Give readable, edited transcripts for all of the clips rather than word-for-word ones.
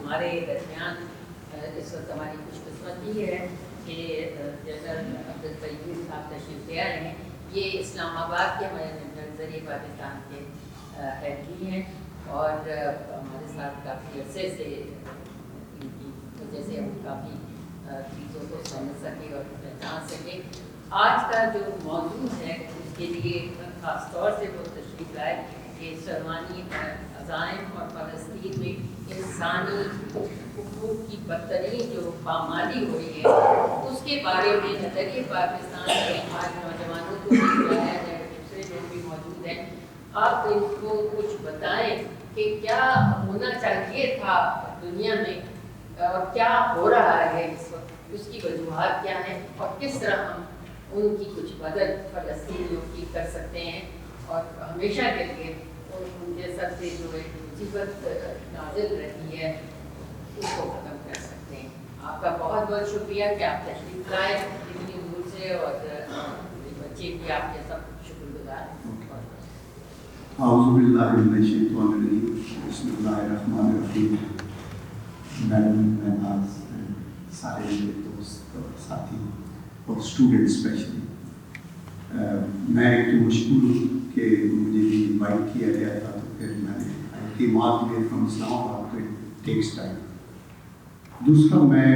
ہمارے درمیان اس وقت ہماری خوش قسمتی ہے کہ جنرل عبدالقیوم صاحب تشریف لے آئے ہیں. یہ اسلام آباد کے منظریہ پاکستان کے ہیڈ ہیں اور ہمارے ساتھ کافی عرصے سے ان کی وجہ سے ہم کافی چیزوں کو سمجھ سکے اور پہچان سکے. آج کا جو موضوع ہے اس کے لیے خاص طور سے وہ تشریف لائے کہ سرمانی عزائم اور فلسطین میں انسانی حقوق کی بدترین جو پامالی ہو رہی ہے اس کے بارے میں نظریہ پاکستان کے آج نوجوانوں کو بلایا جائے. دوسرے لوگ بھی موجود ہیں. آپ ان کو کچھ بتائیں کہ کیا ہونا چاہیے تھا دنیا میں اور کیا ہو رہا ہے اس وقت, اس کی وجوہات کیا ہیں اور کس طرح ہم ان کی کچھ مدد فلسطینیوں کی کر سکتے ہیں اور ہمیشہ کے لیے ان کے سب سے جو ایک مصیبت نازل رہی ہے اس کو ختم کر سکتے ہیں. آپ کا بہت بہت شکریہ کہ آپ تشریف لائے اتنی دور سے اور بچے بھی آپ کے سب شکر گزار ہیں. اعوذ باللہ من الشیطان الرجیم. بسم اللہ الرحمن الرحیم. میڈم سارے دوست اور ساتھی اور اسٹوڈنٹ اسپیشلی میں ایک تو مشکور ہوں کہ مجھے بھی انوائٹ کیا گیا تھا تو پھر میں نے اعتماد میں فرام اسلام آباد تو ٹیکس ٹائم. دوسرا میں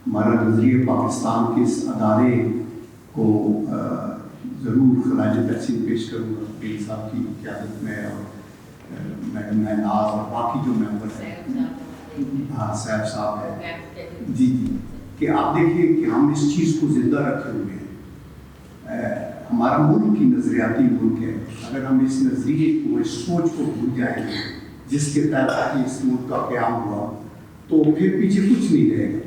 ہمارا نظریہ پاکستان کے اس ادارے کو ضرور خراج تحسین پیش کروں گا پیر صاحب کی قیادت میں اور میڈم ناز اور باقی جو ممبر ہیں. ہاں صاحب صاحب ہے جی جی کہ آپ دیکھیے کہ ہم اس چیز کو زندہ رکھے ہوئے ہیں. ہمارا ملک کی نظریاتی ملک ہے. اگر ہم اس نظریے کو اس سوچ کو بھول جائیں گے جس کے تحت اس ملک کا قیام ہوا تو پھر پیچھے کچھ نہیں رہے گا.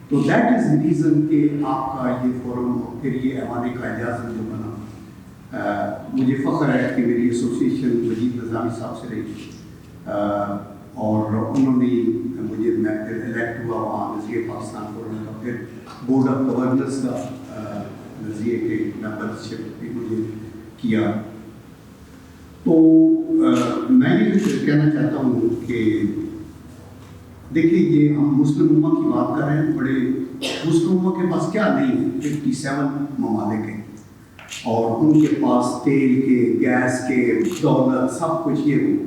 تو دیٹ از دی ریزن کہ آپ کا یہ فورم اور پھر یہ ایوان کا اجازت جو بنا. مجھے فخر ہے کہ میری ایسوسیشن وجید نظامی صاحب سے رہی اور انہوں نے مجھے میں پھر الیکٹ ہوا وہاں نظریہ پاکستان فورم کا, پھر بورڈ آف گورنرز کا نظریے کے ممبرشپ بھی مجھے کیا. تو میں یہ کہنا چاہتا ہوں کہ دیکھیے یہ ہم مسلم امہ کی بات کر رہے ہیں. بڑے مسلم امہ کے پاس کیا نہیں ہے, 57 ممالک ہیں اور ان کے پاس تیل کے, گیس کے, دولت سب کچھ یہ ہو.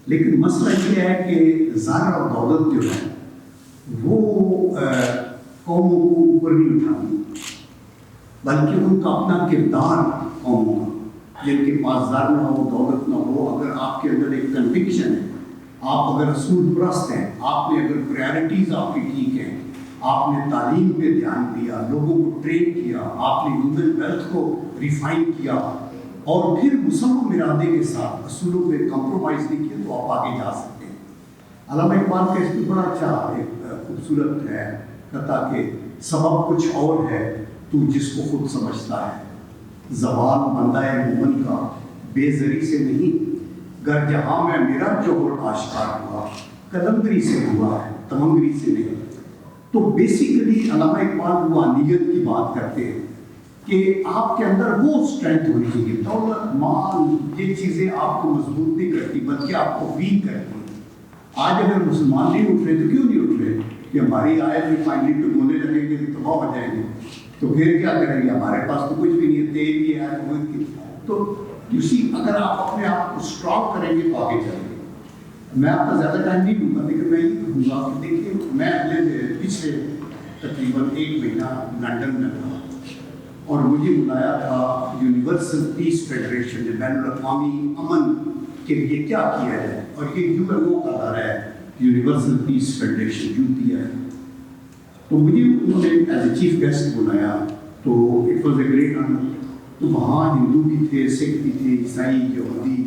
لیکن مسئلہ یہ ہے کہ زر اور دولت جو ہے وہ قوموں کو اوپر نہیں اٹھاتی بلکہ ان کا اپنا کردار قوموں کا. جن کے پاس زر نہ ہو, دولت نہ ہو, اگر آپ کے اندر ایک کنوکشن ہے, آپ اگر اصول پرست ہیں, آپ نے اگر پرائرٹیز آپ کی ٹھیک ہیں, آپ نے تعلیم پہ دھیان دیا, لوگوں کو ٹرین کیا, آپ نے ہیومن ویلتھ کو ریفائن کیا اور پھر مسلم ارادے کے ساتھ اصولوں پہ کمپرومائز نہیں کیا تو آپ آگے جا سکتے ہیں. علامہ اقبال کا اس میں بڑا اچھا ایک خوبصورت ہے کہتا کہ سبب کچھ اور ہے تو جس کو خود سمجھتا ہے. زوال بندہ مومن کا بے زری سے نہیں, گر جہاں میں میرا جوہر آشکار ہوا, قلندری سے ہوا ہے تمنگری سے نہیں. تو بیسیکلی علامہ اقبال روحانیت کی بات کرتے ہیں کہ آپ کے اندر وہ اسٹرینتھ ہونی چاہیے. دولت مال یہ چیزیں آپ کو مضبوط نہیں کرتی بلکہ آپ کو ویک کرتی ہیں. آج اگر مسلمان نہیں اٹھ رہے تو کیوں نہیں اٹھ رہے کہ ہماری آیت میں فائنلی پہ بولنے لگیں گے تو تباہ ہو جائیں گے تو پھر کیا کریں گے, ہمارے پاس تو کچھ بھی نہیں ہے, تیل بھی ہے تو اسی اگر آپ اپنے آپ کو اسٹرانگ کریں گے تو آگے چلیں گے. میں آپ کا زیادہ ٹائم نہیں دوں گا لیکن میں یہ کہوں گا کہ دیکھیے میں پچھلے تقریباً 1 مہینہ لنڈن میں تھا اور مجھے بلایا تھا یونیورسل پیس فیڈریشن نے بین الاقوامی امن کے لیے کیا کیا ہے, اور یہ یو این او کا ادارہ ہے یونیورسل پیس فیڈریشن UPF. تو مجھے انہوں نے ایز اے چیف گیسٹ بلایا تو it was a great honour. تو وہاں ہندو بھی تھے, سکھ بھی تھے, عیسائی, یہودی,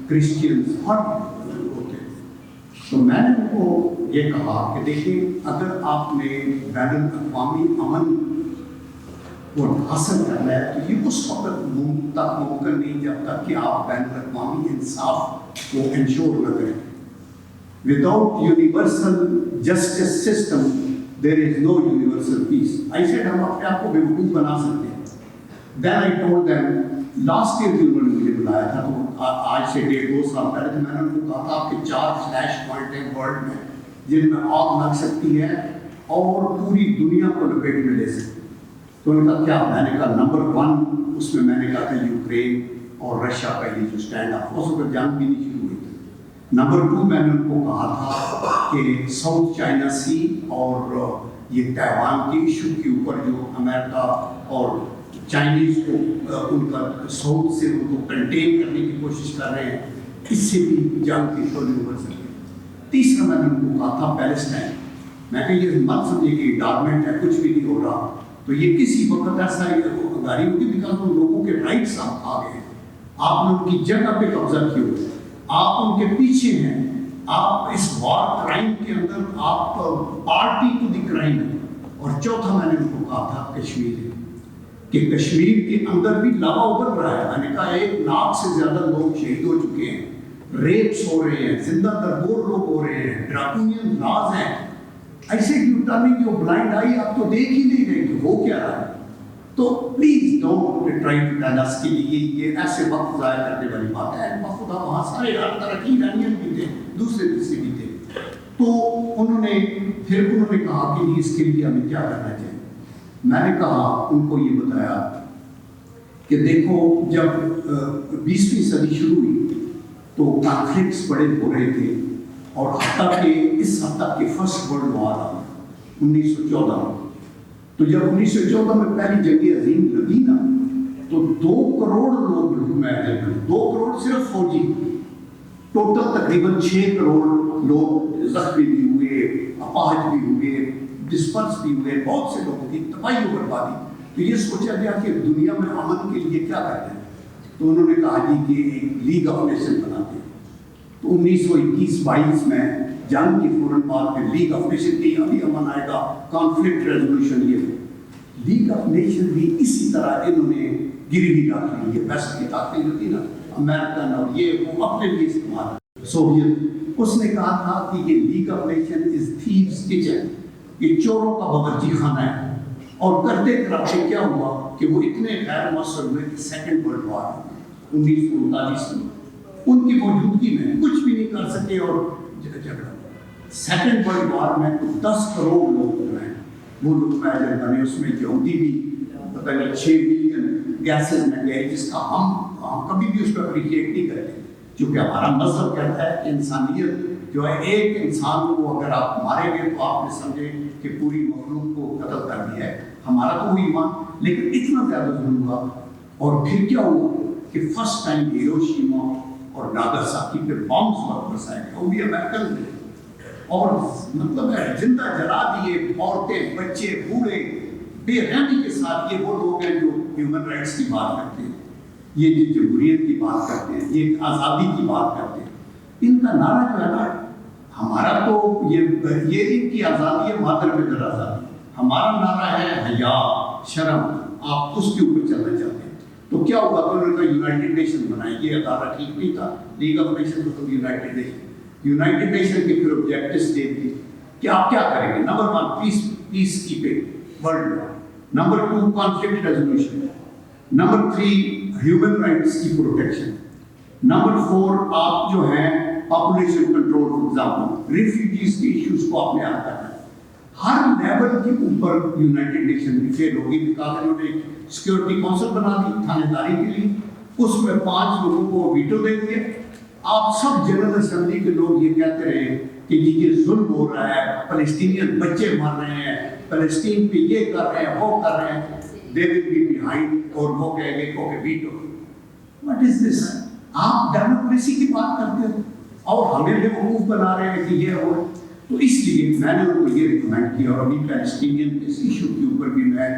کرسچنس ہر لوگ تھے. تو میں نے ان کو یہ کہا کہ دیکھیں اگر آپ نے بین الاقوامی امن کو حاصل کرنا ہے تو یہ اس وقت تک ممکن نہیں جب تک کہ آپ بین الاقوامی انصاف کو انشور نہ کریں. Without universal justice system there is no universal peace. I said ہم اپنے آپ کو بیوقوف بنا سکتے ہیں. Then I told them last year بھی انہوں نے مجھے بلایا تھا تو آج سے 1.5-2 سال پہلے تو میں نے ان کو کہا تھا آپ کے 4 فلیش پوائنٹ ہیں ورلڈ میں جن میں آگ لگ سکتی ہے اور پوری دنیا کو لپیٹ میں لے سکتی. تو انہوں نے کہا کیا؟ میں نے کہا نمبر 1 اس میں میں نے کہا تھا یوکرین اور رشیا کا یہ جو اسٹینڈ اپ، اس وقت جنگ بھی نہیں شروع ہوئی تھی. نمبر 2 میں نے ان کو کہا تھا کہ ساؤتھ چائنا سی اور یہ تیوان کے ایشو کے اوپر جو امریکہ اور چائنیز کو ان کا ساؤتھ سے ان کو کنٹین کرنے کی کوشش کر رہے ہیں، اس سے بھی جنگ کی تھوڑی ابھر سکے. تیسرا میں نے ان کو کہا تھا پیلسٹائن. میں کہ یہ مت سمجھے کہ ڈارمنٹ ہے، کچھ بھی نہیں ہو رہا، تو یہ کسی وقت ایسا گاڑی ہوگی بیکاز ان لوگوں کے رائٹس آپ کھا گئے، آپ نے ان کی جگہ پہ قبضہ کیے ہوئے، آپ ان کے پیچھے ہیں، آپ اس وار کرائم کے اندر آپ پارٹی ٹو دی کرائم ہے. اور چوتھا میں نے ان کو کہا تھا کشمیر، کہ کشمیر کے اندر بھی لاوا ابل رہا ہے. میں نے کہا 1 لاکھ سے زیادہ لوگ شہید ہو چکے ہیں، ریپس ہو رہے ہیں، زندہ درگور لوگ ہو رہے ہیں، ڈراکونین لاز ہیں. ایسے کیوں ٹرننگ یور بلائنڈ آئی، آپ تو دیکھ ہی نہیں رہے کہ ہو کیا رہا ہے. تو please don't try to tell اس کے لیے یہ ایسے وقت ضائع کرنے والی بات ہے. خدا وہاں سارے ہر طرح کی ایرانین بھی تھے، دوسرے بھی تھے. تو انہوں نے کہا کہ اس کے لیے ہمیں کیا کرنا چاہیے. میں نے کہا ان کو یہ بتایا کہ دیکھو جب 20ویں صدی شروع ہوئی تو کانفلکٹس بڑے ہو رہے تھے، اور حتیٰ کہ اس حد تک کہ فرسٹ ورلڈ وار آ 1914 میں. تو جب 1914 میں پہلی جنگ عظیم لگی نا تو 2 کروڑ لوگ میرے 2 کروڑ صرف فوجی، ٹوٹل تقریباً 6 کروڑ لوگ زخمی بھی ہوئے، اپاہج بھی ہوئے، ڈسپرس بھی ہوئے، بہت سے لوگوں کی تباہی و بربادی. تو یہ سوچا گیا کہ دنیا میں امن کے لیے کیا کرتے ہیں. تو انہوں نے کہا جی کہ ایک لیگ آف نیشن بناتے ہیں. تو 1921-22 میں جنگ کی فوراً بعد میں لیگ آف نیشن کی ابھی امن آئے گا، کانفلکٹ ریزولوشن. یہ لیگ آف نیشن بھی اسی طرح انہوں نے گروی رکھ لی. یہ ویسٹ کی طاقتیں جو تھی نا، امریکن اور یہ وہ اپنے لیے استعمال. سوویت اس نے کہا تھا کہ یہ league of nation is those kitchen, یہ چوروں کا باورچی خانہ ہے. اور کرتے کرتے کیا ہوا کہ وہ اتنے غیر مؤثر ہوئے کہ سیکنڈ ورلڈ وار 1939 میں ان کی موجودگی میں کچھ بھی نہیں کر سکے اور جھگڑا. سیکنڈ ورلڈ وار میں تو 10 کروڑ لوگ جو ہیں وہ لوگ میجر بنے، اس میں یہودی بھی پتہ نہیں 6 ملین گیسز میں گئے، جس کا ہم کبھی بھی اس کو اپریشیٹ نہیں کرتے، کیونکہ ہمارا مذہب کہتا ہے کہ انسانیت جو ہے، ایک انسان کو اگر آپ ماریں گے تو آپ نے سمجھے کہ پوری مخلوق کو قتل کر دیا ہے. ہمارا تو وہ ایمان، لیکن اتنا زیادہ ظلم ہوا. اور پھر کیا ہوا کہ فرسٹ ٹائم ہیروشیما اور ناگاساکی پہ بامز برسائے گئے، وہ بھی امریکن تھے، اور مطلب ہے زندہ جلا دیے. عورتیں، بچے، بوڑھے بے رحمی کے ساتھ. یہ وہ لوگ ہیں جو ہیومن رائٹس کی بات کرتے ہیں، یہ جو جمہوریت کی بات کرتے ہیں، یہ آزادی کی بات کرتے ہیں. ان کا نعرہ جو ہے نا، ہمارا تو یہ ان کی آزادی ہے، مادر میں در آزادی. ہمارا نعرہ ہے حیا، شرم. آپ اس کے اوپر چلنا چاہتے ہیں. تو کیا ہوا کہ انہوں نے یونائٹڈ نیشن بنائی. یہ ادارہ ٹھیک نہیں تھا، لیگ آف نیشن تو یونائٹڈ نیشن. یونائٹڈ نیشن کے پھر آبجیکٹس دے دیے کہ آپ کیا کریں گے. نمبر 1 پیس keeping world. Number 2 conflict resolution. Number 3 human rights کی پروٹیکشن. نمبر 4 آپ جو ہیں population control. For example refugees کے ایشوز کو آپ نے حل کرنا ہے. ہر لیول کے اوپر یونائٹڈ نیشن بھی فیل ہوگی. بیکاز انہوں نے سیکورٹی کونسل بنا دی تھانے داری کے لیے، اس میں 5 لوگوں کو ویٹو دے دیا. آپ سب جنرل اسمبلی کے لوگ یہ کہتے رہے کہ جی یہ ظلم ہو رہا ہے، فلسطینین بچے مر رہے ہیں، فلسطین پہ یہ کر رہے ہیں، وہ کر رہے ہیں. دے ول بی بیہائنڈ، اور وہ کہیں گے کہ ویٹو. واٹ از دس؟ آپ ڈیموکریسی کی بات کرتے ہو اور ہمیں بیوقوف بنا رہے ہیں کہ یہ ہو. تو اس لیے میں نے ان کو یہ ریکمینڈ کیا. اور ابھی پیلسٹینین کے اس ایشو کے اوپر بھی میں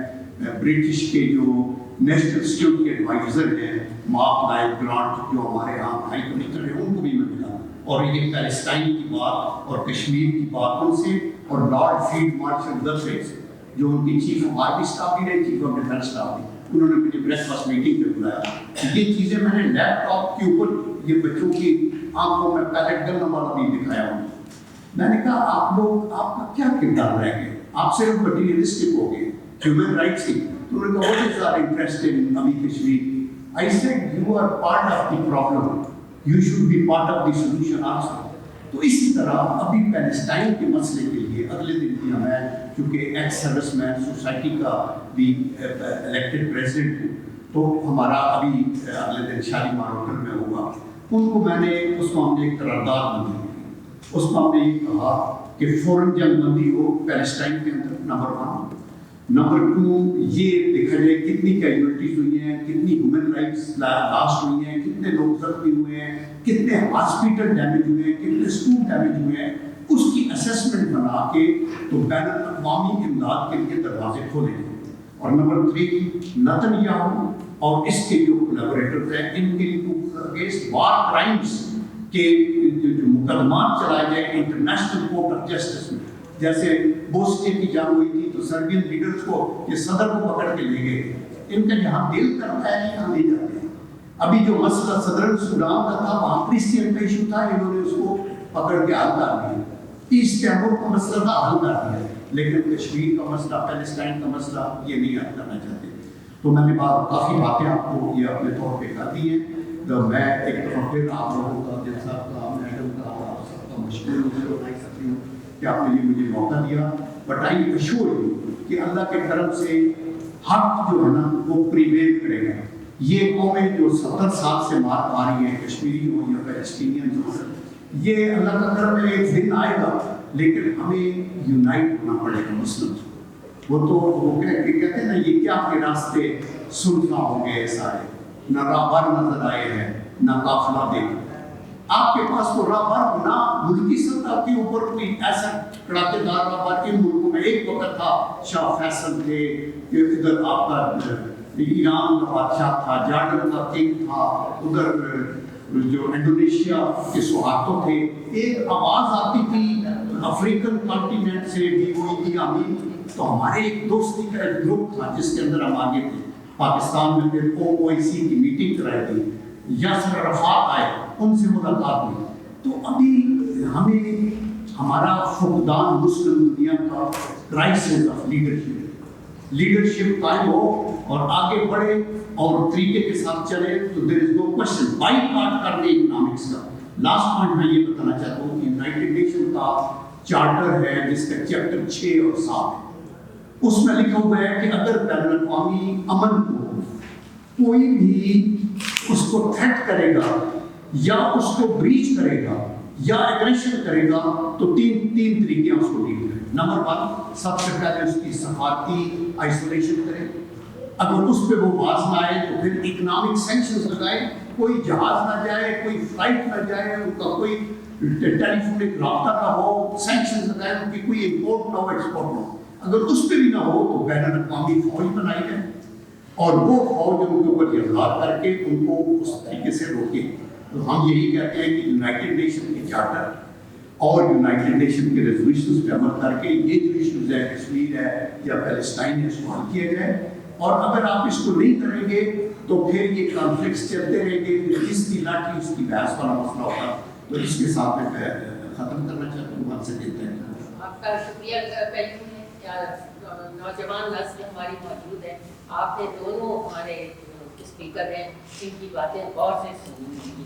برٹش کے جو نیشنل انسٹیٹیوٹ کے ایڈوائزر ہیں مارک لائف گرانٹ، جو ہمارے یہاں ہائی کمشنر ہیں، ان کو بھی میں ملا. اور یہ پیلسٹائن کی بات اور کشمیر کی بات ان سے، اور لارڈ فیلڈ مارشل دفے سے جو ان کی چیف آف آرمی اسٹاف بھی رہے، چیف آف ڈیفینس اسٹاف بھی، انہوں نے مجھے بریک فاسٹ میٹنگ پہ بلایا. یہ چیزیں میں نے لیپ ٹاپ کے اوپر یہ بچوں کی آنکھوں میں پیلٹ گن والا بھی دکھایا ہوں. میں نے کہا آپ لوگ، آپ کا کیا کردار رہ گئے؟ آپ صرف مٹیریلسٹک ہو گئے ہیومن رائٹس کی. تو انہوں نے کہا what is our interest in ابھی Kashmir. I said you are part of the problem, you should be part of the solution also. تو اسی طرح ابھی پیلسٹائن کے مسئلے کے لیے اگلے دن بھی میں چونکہ ایکس سروس مین سوسائٹی کا بھی الیکٹڈ پریزیڈنٹ ہوں، تو ہمارا ابھی اگلے دن شالیمار ہوٹل میں ہوگا. ان کو میں نے اس کو ہم نے ایک قرارداد بنی، اس کو ہم نے یہ کہا کہ فوراً جنگ بندی ہو پیلسٹائن کے اندر، نمبر 1. نمبر 2 یہ دیکھا جائے کتنی کیجولٹیز ہوئی ہیں، کتنی ہیومن رائٹس لاسٹ ہوئی ہیں، کتنے لوگ زخمی ہوئے ہیں، کتنے ہاسپٹل ڈیمیج ہوئے ہیں، کتنے اسکول ڈیمیج ہوئے ہیں، اس کی اسیسمنٹ بنا کے تو بین الاقوامی امداد کے لیے دروازے کھولے ہیں. اور نمبر 3 نتنیاہو اور اس کے جو کولیبوریٹرز ہیں ان کے لیے اگینسٹ وار کرائمز کے جو مقدمات چلائے گئے انٹرنیشنل کورٹ آف جسٹس میں، جیسے بوسنیا کی جنگ ہوئی تھی تو سربین لیڈرز کو یہ صدر کو پکڑ کے لے گئے. ان کا جہاں دل کرتا ہے یہاں لے جاتے ہیں. ابھی جو مسئلہ صدر سودان کا تھا وہاں کرسچین کا ایشو تھا، انہوں نے اس کو پکڑ کے حل کر دیا. ایسٹ تیمور کا مسئلہ تھا، حل کر دیا. لیکن کشمیر کا مسئلہ، پیلسٹائن کا مسئلہ یہ نہیں حل کرنا چاہتے. تو میں نے کافی باتیں آپ کو یہ اپنے طور پہ کہا دی ہیں. تو میں ایک دفعہ پھر آپ لوگوں کا، دل صاحب کا، میڈم کا، آپ سب کا مشکور ہوں کہ آپ نے یہ مجھے موقع دیا. بٹ آئی ایشور یو کہ اللہ کے کرم سے حق جو ہے نا وہ پریویل کرے گا. یہ قومیں جو 70 سال سے مار پا رہی ہیں، کشمیری ہوں یا پیلسٹینین ہوں، یہ اللہ کا کرم ہے ایک دن آئے گا، لیکن ہمیں یونائٹ ہونا پڑے گا مسلمس کو. وہ تو وہ کہتے ہیں نا یہ کیا آپ کے راستے سلطہ ہو گئے سارے، نہ راہبر نظر آئے ہیں نہ قافلہ دیکھ. آپ کے پاس تو راہبر نہ ملکی سطح کے اوپر کوئی ایسا کڑاکے دار راہبر ان ملکوں میں ایک وقت تھا، شاہ فیصل تھے، ادھر آپ کا ایران کا بادشاہ تھا، جارڈن کا کنگ تھا، ادھر جو انڈونیشیا کے سہارتوں تھے. ایک آواز آتی تھی افریقن کانٹیننٹ سے بھی ہوئی تھی آمین. تو ہمارے ایک دوستی کا ایک گروپ تھا جس کے اندر ہم آگے تھے. پاکستان میں پھر OIC کی میٹنگ کرائی تھی، یاسر عرفات آئے، ان سے ملاقات ہوئی. تو ابھی ہمیں ہمارا فقدان مسلم دنیا کا کرائسس آف لیڈرشپ قائم ہو اور آگے بڑھے اور طریقے کے ساتھ چلے تو دیر از نو کوشچن بائی کاٹ کر دیں اکنامکس کا. لاسٹ پوائنٹ میں یہ بتانا چاہتا ہوں کہ یونائٹڈ نیشن کا چارٹر ہے جس کا چیپٹر 6 اور 7 ہے. اس میں لکھا ہوا ہے کہ اگر بین الاقوامی امن کو کوئی بھی اس کو تھریٹ کرے گا یا اس کو بریچ کرے گا یا ایگریشن کرے گا تو تین طریقے اس کو ڈیل کریں. نمبر 1 سب سے پہلے اس کی سفارتی آئسولیشن کریں. اگر اس پہ وہ باز نہ آئے تو پھر اکنامک سینکشنز لگائیں. کوئی جہاز نہ جائے، کوئی فلائٹ نہ جائے، ان کا کوئی ٹیلی فونک رابطہ نہ ہو، سینکشنز لگائیں، ان کی کوئی امپورٹ نہ ہو، ایکسپورٹ نہ ہو. اگر اس پہ بھی نہ ہو تو بین الاقوامی فوج بنائی جائے اور وہ فوج ان کے اوپر اظہار کر کے ان کو اس طریقے سے روکے. تو ہم یہی کہتے ہیں کہ یونائٹڈ نیشن کے چارٹر اور یونائٹڈ نیشن کے ریزولوشنز پہ عمل کر کے یہ جو ایشوز ہے، کشمیر ہے یا پیلسٹائن ہے، اس کو حل کیا جائے. اور اگر آپ اس کو نہیں کریں گے تو پھر یہ کانفلکٹس چلتے رہیں گے، جس کی لاٹھی اس کی بحث والا مسئلہ ہوگا. تو اس کے ساتھ میں ختم کرنا چاہتا ہوں. آپ سے کہتے ہیں آپ کا شکریہ. قیوم ہے کیا نوجوان نسل ہماری موجود ہے، آپ نے دونوں ہمارے اسپیکر ہیں، ان کی باتیں غور سے سنی.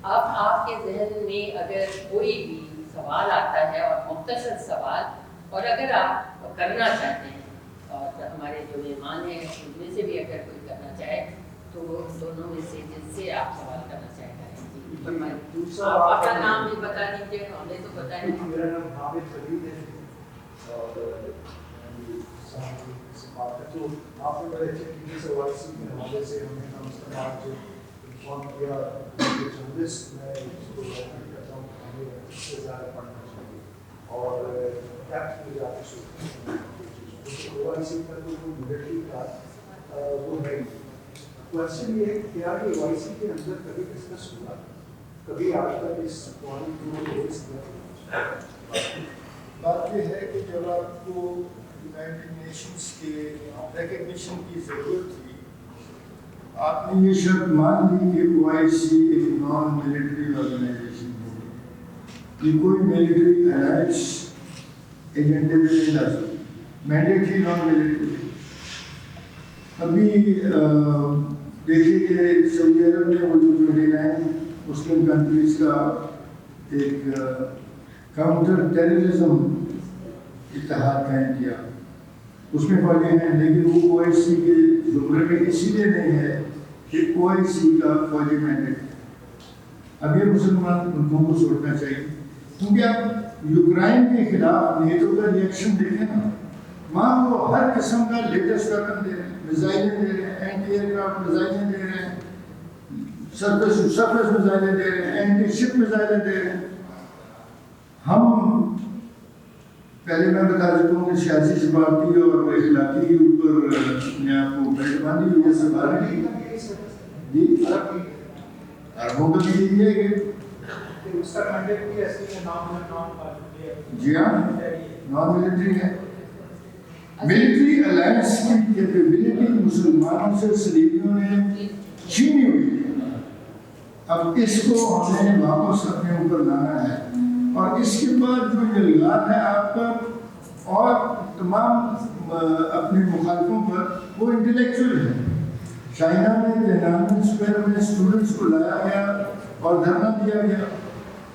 آپ کے ذہن میں اگر کوئی بھی سوال آتا ہے اور مختصر سوال، اور اگر آپ کرنا چاہتے ہیں اور ہمارے جو مہمان ہیں ان میں سے بھی اگر کوئی کرنا چاہے تو دونوں میں سے جن سے آپ سوال کرنا چاہیں گے. آپ اپنا نام بھی بتا دیجیے. ہمیں تو پتا ہے. میرا نام حامد فرید ہے اور تو آپ نے بڑے اچھے طریقے سے OIC کے حوالے سے ہمیں کم از کم آج جو انفارم کیا. جرنلسٹ میں اس کو ریکمینڈ کرتا ہوں کہ ہمیں اس سے زیادہ پڑھنا چاہیے اور ڈیپتھ میں جا کے سوچنا چاہیے. OIC کا جو ملٹری کا وہ ہے. کوشچن یہ ہے کہ کیا کہ OIC کے اندر کبھی ڈسکس ہوا، کبھی آج تک اس پوائنٹ کو بات یہ ہے کہ جب آپ کو یونائٹڈ نیشنز کے ریکگنیشن کی ضرورت تھی، آپ نے یہ شرط مان لی کہ OIC ایک نان ملٹری آرگنائزیشن ہوگی. یہ کوئی ملٹری الائنس ایجنڈے میں نہیں لا سکتی، مینڈیٹری نان ملٹری. ابھی دیکھیے کہ سعودی عرب نے وہ جو 29 مسلم کنٹریز کا ایک کاؤنٹر ٹیررزم اتحاد قائم کیا. اس میں فوجیں ہیں لیکن وہ او آئی سی کے زمرے میں اسی لیے نہیں ہے کہ او آئی سی کا فوجی مینڈیٹ. اب یہ مسلمان ملکوں کو سوچنا چاہیے کیونکہ آپ یوکرائن کے خلاف نیٹو کا ریئیکشن دیکھیں نا, وہاں وہ ہر قسم کا لیٹسٹ ویپن دے رہے ہیں, میزائلیں دے رہے ہیں, اینٹی ایئر کرافٹ میزائلیں دے رہے ہیں, سرفیس میزائلیں دے رہے ہیں, اینٹی شپ میزائلیں دے رہے ہیں. ہم پہلے میں بتا دیتا ہوں کہ سیاسی سفارتی اور اخلاقی کے اوپر اپنے آپ کو بیلٹ باندھی ہوئی ہے سفارتی جی عربوں کا بھی یہی ہے کہ اس کا مینڈیٹ بھی ایسے ہی نام جی ہاں نان ملٹری ہے. ملٹری الائنس کی کیپیبلٹی مسلمانوں سے صلیبیوں نے چھینی ہوئی ہے. اب اس کو ہم نے واپس اپنے اوپر لانا ہے اور اس کے بعد جو الزام ہے آپ پر اور تمام اپنے مخالفوں پر وہ انٹلیکچوئل ہے. چائنا میں تہران اسکوائر میں اسٹوڈنٹس کو لایا گیا اور دھرنا دیا گیا.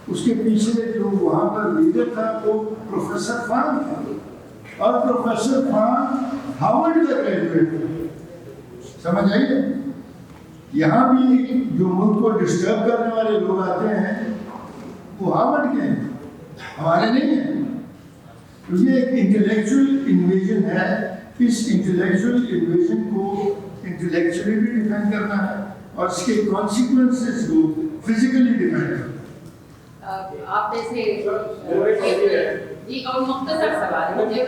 اس کے پیچھے جو وہاں پر لیڈر تھا وہ پروفیسر فان تھا اور پروفیسر فان ہارورڈ کا گریجویٹ تھا. سمجھ آئیے یہاں بھی جو ملک کو ڈسٹرب کرنے والے لوگ آتے ہیں وہ ہارورڈ کے ہیں, ہمارے نہیں ہیں. تو یہ ایک انٹلیکچوئل انویژن ہے. اس انٹلیکچوئل انویژن کو انٹلیکچولی بھی ڈیفینڈ کرنا ہے اور اس کے کانسیکوینسز کو فزیکلی ڈیفینڈ کرنا ہے. آپ میں سے جی اور مختصر سوال مجھے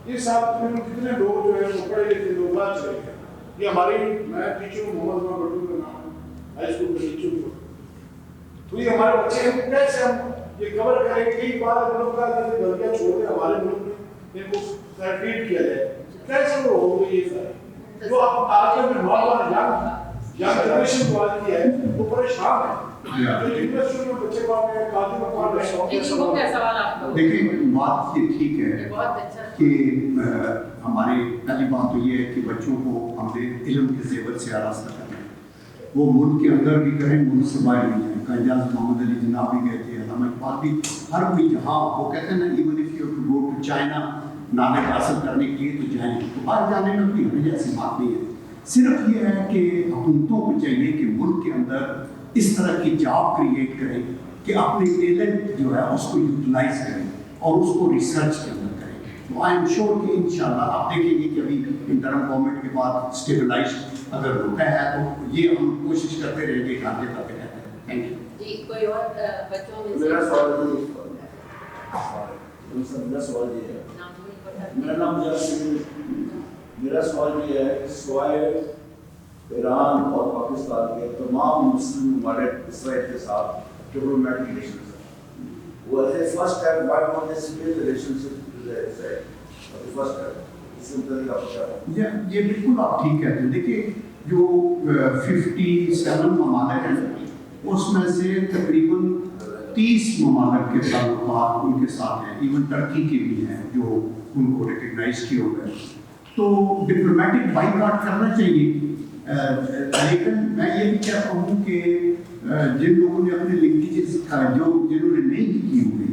یہ ساتھ میں کتنے لوگ جو ہے وہ پڑھے لکھے لوگ بات چلے گئے. یہ ہماری میں ٹیچر ہوں محمد بٹو کا نام ہائی اسکول کا ٹیچر ہوں. تو یہ ہمارے بچے ہیں کیسے ہم یہ کور کریں کہ کئی بار ملک کا غلطیاں چھوڑ کے ہمارے ملک میں ان کو سرٹیفکیٹ کیا جائے کیسے وہ ہو گئی یہ سارے جو آپ آج کے نوجوان یا جنریشن کو آج کی ہے وہ پریشان ہے. دیکھیں بات یہ ٹھیک ہے کہ ہماری پہلی بات تو یہ ہے کہ بچوں کو ہم نے علم کے زیور سے آراستہ کرنا ہے. وہ ملک کے اندر بھی کریں ملک سے باہر بھی جائیں. قائد محمد علی جناب بھی گئے تھے, علامہ اقبال بھی, ہر کوئی جہاں وہ کہتے ہیں نا even if you to go to China knowledge حاصل کرنے کے لیے تو جائیں. تو باہر جانے میں کوئی ہمیں جیسی بات نہیں ہے. صرف یہ ہے کہ حکومتوں کو چاہیے کہ ملک کے اندر اس طرح کی جاب کریٹ کریں کہ اپنے ٹیلنٹ جو ہے اس کو یوٹیلائز کریں اور اس کو ریسرچ کے اندر کریں. تو آئی ایم شیور کہ انشاءاللہ آپ دیکھیں گے کہ ابھی انٹرم گورنمنٹ کے بعد اسٹیبلائز اگر ہوتا ہے تو یہ ہم کوشش کرتے رہیں گے کہ آگے کرتے رہتے ہیں. Thank you. جی کوئی اور بچوں میں میرا سوال یہ ہے میرا نام میرا سوال یہ ہے کہ سوائے ایران اور پاکستان کے تمام مسلم ممالک اسرائیل کے ساتھ ڈپلومیٹک ریلیشنز ہیں. وہ ایسے first time why don't they spare relationship with Israel first time اس میں طریقہ پتا ہے. یہ بالکل آپ ٹھیک کہتے ہیں. دیکھیے جو 57 ممالک ہیں اس میں سے تقریباً 30 ممالک کے تعلقات ان کے ساتھ ہیں. ایون ٹرکی کے بھی ہیں جو ان کو ریکگنائز کیے ہوئے. تو ڈپلومیٹک بائیکاٹ کرنا چاہیے. لیکن میں یہ بھی کہتا ہوں کہ جن لوگوں نے اپنے لنکیجز جنہوں نے نہیں کی ہوئی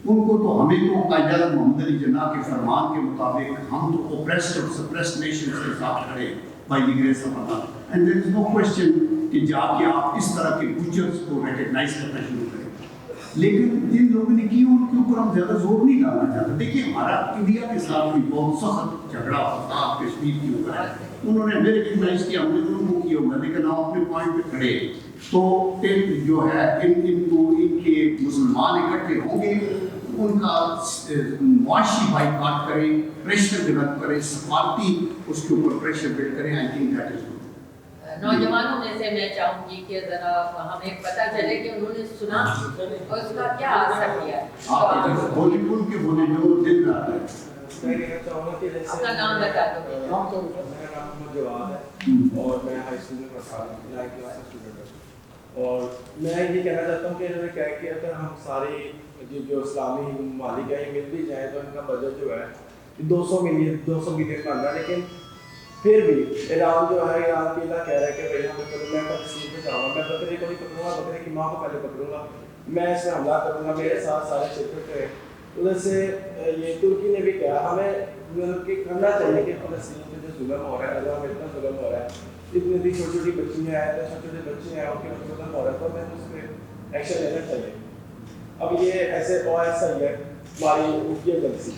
ان کو تو ہمیں تو قائد محمد علی جناح کے فرمان کے مطابق ہم تو اوپریسڈ اور سپریسڈ نیشنز کے ساتھ کھڑے بائی دی گریس آف اللہ. And there is no question کہ جا کے آپ اس طرح کے بچرز کو ریکگنائز کرنا شروع کریں. لیکن جن لوگوں نے کی ان کے اوپر ہم زیادہ زور نہیں ڈالنا چاہتے. دیکھیے ہمارا انڈیا کے ساتھ بھی بہت سخت جھگڑا ہوتا ہے کشمیر کے اوپر ہے. انہوں نے ہمیں ریکگنائز کیا, ہم نے انہوں کو کیا ہوگا, لیکن ہم اپنے پوائنٹ پہ کھڑے. تو جو ہے ان کے مسلمان اکٹھے ہوں گے, ان کا معاشی بائیکاٹ کریں, پریشر ڈیولپ کریں, سفارتی اس کے اوپر پریشر بلڈ کریں. I think that is good. نوجوانوں میں سے میں چاہوں گی کہ ذرا ہمیں پتہ چلے کہ انہوں نے سنا اور اس کا کیا اثر کیا. آپ بولی پور کے بولے جو دل میں آتا ہے. اپنا نام بتا دو. میرا نام محمد جواد ہے اور میں ہائی اسکول میں پڑھتا ہوں, 9 کلاس اسٹوڈنٹ ہوں. اور میں یہ کہنا چاہتا ہوں کہ انہوں نے کہا کہ اگر ہم سارے جو اسلامی ممالک ہیں یہ مل بھی جائیں تو ان کا بجٹ جو ہے 200 ملین بن رہا ہے، لیکن پھر بھی ایران جو ہے ایران کی اللہ کہہ رہا ہے کہ بھائی ہمیں میں فلسطین پہ جاؤں گا، میں بکرے کو نہیں پکڑوں گا، بکرے کی ماں کو پہلے پکڑوں گا، میں اس میں حملہ کروں گا، میرے ساتھ سارے شرکت کریں. ادھر سے یہ ترکی نے بھی کہا ہمیں مطلب کہ کرنا چاہیے کہ فلسطین پہ جو ظلم ہو رہا ہے، اگر ہمیں اتنا ظلم ہو رہا ہے، اتنی اتنی چھوٹی چھوٹی بچیاں ہیں، چھوٹے چھوٹے بچے ہیں، ان کے ظلم ہو رہا ہے، تو ہمیں اس پہ ایکشن لینا چاہیے. اب یہ ایسے اور ایسا ہی ہے ہماری یہ غلطی،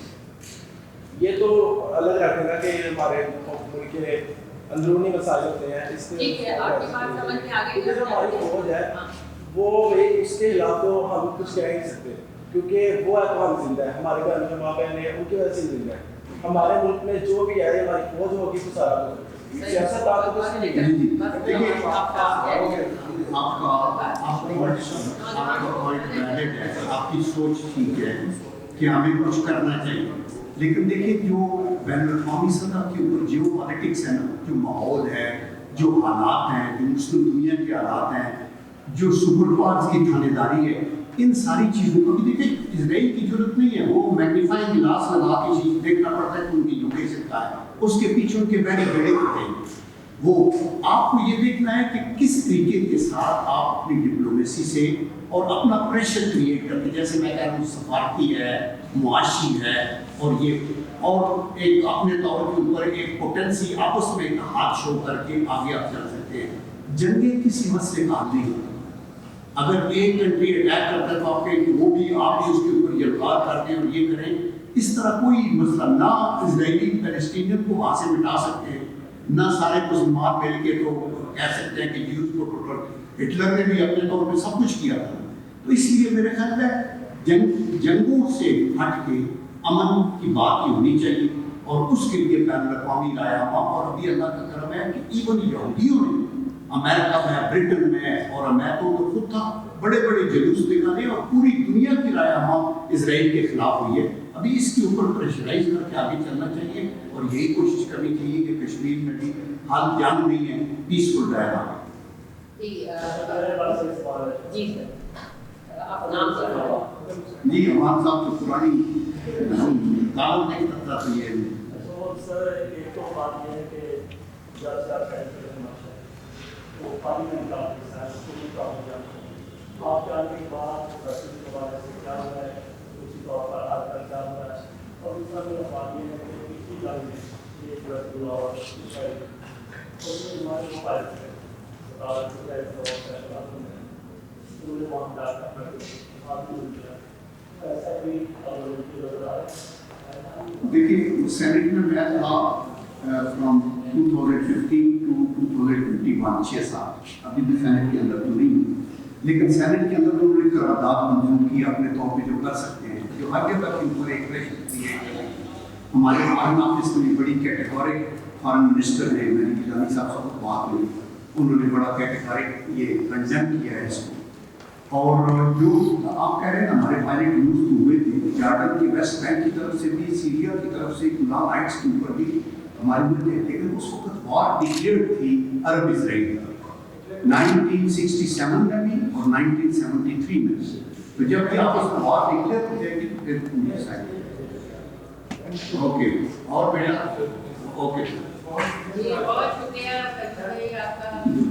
یہ تو الگ رکھے گا کہ یہ ہمارے ملک کے اندرونی مسائل ہوتے ہیں. اس کے جو ہماری فوج ہے وہ اس کے خلاف تو ہم کچھ کہہ نہیں سکتے، کیونکہ وہ ہے تو ہم زندہ ہیں، ہمارے گھر میں ماں بہن ہیں ان کی وجہ سے زندہ ہیں. ہمارے ملک میں جو بھی ہے ہماری فوج ہوگی تو سارا کچھ سیاست آپ کو کچھ نہیں ہے. دیکھیے آپ کا پوائنٹ ویلڈ ہے، آپ کی سوچ ٹھیک ہے کہ ہمیں کچھ کرنا چاہیے، لیکن دیکھیے جو بین الاقوامی سطح کے اوپر جیو پالیٹکس ہے نا، جو ماحول ہے، جو حالات ہیں، جو مسلم دنیا کے حالات ہیں، جو سپر پاورز کی تھانے داری ہے، ان ساری چیزوں کو بھی دیکھیں اسرائیل کی ضرورت نہیں ہے، وہ میگنیفائنگ گلاس لگا کے چیز دیکھنا پڑتا ہے کہ ان کی لوکیشن کیا ہے، اس کے پیچھے ان کے بہرے گڑے ہوتے ہیں. وہ آپ کو یہ دیکھنا ہے کہ کس طریقے کے ساتھ آپ اپنی ڈپلومیسی سے اور اپنا پریشر کریٹ کرتے، جیسے میں کہہ رہا ہوں سفارتی ہے، معاشی ہے، اور یہ اور ایک اپنے طور کے اوپر ایک پوٹینسی آپس میں اتحاد شو کر کے آگے آپ چل سکتے ہیں. جنگیں کسی مسئلے کا حل نہیں ہوتی. اگر ایک کنٹری اٹیک کرتا ہے تو آپ کہیں کہ وہ بھی آپ بھی اس کے اوپر یلغار کرتے ہیں اور یہ کریں، اس طرح کوئی مسئلہ نہ اسرائیلی پیلسٹینین کو وہاں سے مٹا سکتے ہیں، نہ سارے مسلمان مل کے تو کہہ سکتے ہیں کہ جیوز کو ٹوٹل. ہٹلر نے بھی اپنے طور پہ سب کچھ کیا تھا. تو اس لیے میرے خیال ہے جنگوں سے ہٹ کے امن کی بات ہی ہونی چاہیے، اور اس کے لیے بین الاقوامی رائے عامہ، اور ابھی اللہ کا کرم ہے کہ ایون یہودیوں نے امریکہ میں، برٹن میں، اور میں تو خود تھا، بڑے بڑے جلوس نکالے اور پوری دنیا کی رائے عامہ اسرائیل کے خلاف ہوئی ہے. ابھی اس کے اوپر پریشرائز کر کے آگے چلنا چاہیے، اور یہی کوشش کرنی چاہیے کہ کشمیر میں بھی حال جنگ نہیں ہے، پیسفل رہنا. جی اعوان صاحب تو پرانی کالم نہیں کرتا تھا. یہ سر ایک تو بات یہ ہے کہ جب سے آپ وہ پارلیمنٹ کا کا ہو جانا، آپ جانے کے بعد رسول کے بارے سے کیا ہوا ہے، اسی طور پر آج کل کیا ہوا ہے. اور دوسرا میرا بات یہ ہے کہ اسی جنگ میں یہ رسول اور اس میں ہمارے موبائل سے دیکھیے سینٹ میں میں تھا فرام 2015 ٹو 2021 6 سال. ابھی بھی سینٹ کے اندر تو نہیں ہوں، لیکن سینٹ کے اندر تو انہوں نے قرارداد منظور کی اپنے طور پہ جو کر سکتے ہیں، جو ہر جگہ کے اوپر ایک پریشر کریٹ کریں. ہمارے فارن آفس میں بھی بڑی کیٹیگورک فارن منسٹر نے، میری گیلانی صاحب سے بات ہوئی، انہوں نے بڑا کیٹیگورک یہ کنڈیم کیا ہے اس کو. اور جو آپ کہہ رہے ہیں ہمارے پائلٹ یوز تو ہوئے تھے جارڈن کی ویسٹ بینک کی طرف سے بھی، سیریا کی طرف سے، گلان ہائٹس کے اوپر بھی ہمارے ملک ہے، لیکن اس وقت وار ڈکلیئرڈ تھی عرب اسرائیل کی 1967 میں بھی اور 1973 میں. تو جب بھی آپس میں وار ڈکلیئر ہو جائے گی تو پھر پوری سائڈ. اوکے اور بیٹا اوکے بہت شکریہ آپ کا.